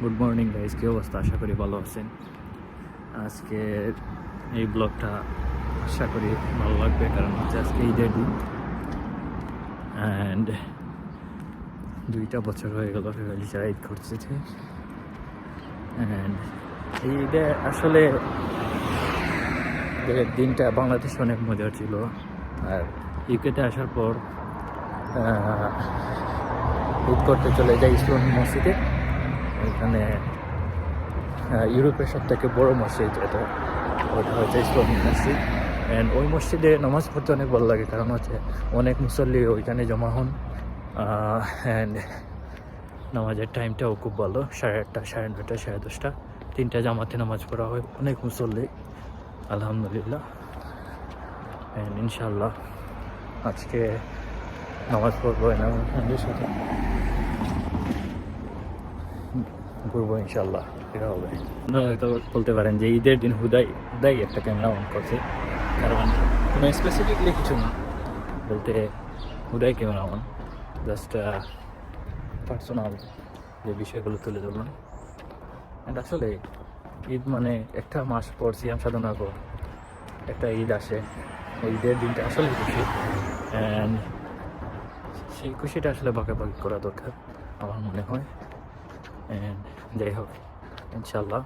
Good morning guys, কী অবস্থা? আশা করি ভালো আছেন। আজকে এই ব্লগটা আশা করি ভালো লাগবে, কারণ হচ্ছে আজকে ঈদের দিন অ্যান্ড 2টা বছর হয়ে গেল ফ্যামিলি ছাড়া ঈদ করতেছে। অ্যান্ড এই ঈদে আসলে দিনটা বাংলাদেশে অনেক মজার ছিল। আর ইউকেতে আসার পর ঈদ করতে চলে যাই ইসলামী মসজিদে। এখানে ইউরোপের সব থেকে বড় মসজিদ এটা, ওটা হচ্ছে ইসলামী মসজিদ। অ্যান্ড ওই মসজিদে নামাজ পড়তে অনেক ভালো লাগে, কারণ হচ্ছে অনেক মুসল্লি ওইখানে জমা হন। অ্যান্ড নামাজের টাইমটাও খুব ভালো, 8:30, 9:30, 10:30, 3টা জামাতে নামাজ পড়া হয়, অনেক মুসল্লি আলহামদুলিল্লাহ। অ্যান্ড ইনশাল্লাহ আজকে নামাজ পড়বো আমার ফ্রেন্ডের সাথে, ঘুরবো ইনশাল্লাহ, এটা হবে। আপনারা হয়তো বলতে পারেন যে ঈদের দিন হুদাই একটা ক্যামেরা অন করছে, কারণ কোনো স্পেসিফিকলি কিছু না, বলতে হুদাই ক্যামেরা অন, জাস্ট পার্সোনাল যে বিষয়গুলো তুলে ধরলাম। অ্যান্ড আসলে ঈদ মানে একটা মাস পর সিয়াম সাধনার পর একটা ঈদ আসে, ওই ঈদের দিনটা আসলে খুশি। অ্যান্ড সেই খুশিটা আসলে ভাগাভাগি করা দরকার আমার মনে হয়। অ্যান্ড যাই হোক, ইনশাল্লাহ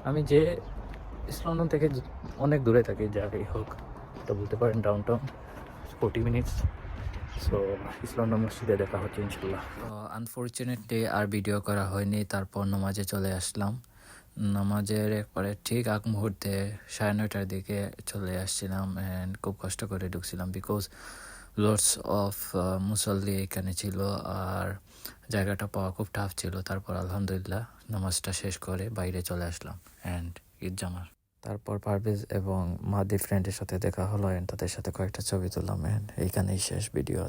আমি যে ইস্ট লন্ডন থেকে অনেক দূরে থাকি, যাই হোক এটা বলতে পারেন downtown 40 minutes. So east London মসজিদে দেখা হচ্ছে ইনশাল্লাহ। আনফর্চুনেটলি আর ভিডিও করা হয়নি, তারপর নামাজে চলে আসলাম। নামাজের একবারে ঠিক আগ মুহূর্তে 9:30টার দিকে চলে আসছিলাম, অ্যান্ড খুব কষ্ট করে ঢুকছিলাম বিকজ লটস অফ মুসল্লি এখানে ছিল, আর জায়গাটা পাওয়া খুব টাফ ছিল। তারপর আলহামদুলিল্লাহ নামাজটা শেষ করে বাইরে চলে আসলাম অ্যান্ড ঈদ জামার। তারপর পারভেজ এবং মাদি ফ্রেন্ডের সাথে দেখা হলো, অ্যান্ড তাদের সাথে কয়েকটা ছবি তুললাম, অ্যান্ড এইখানেই শেষ ভিডিও।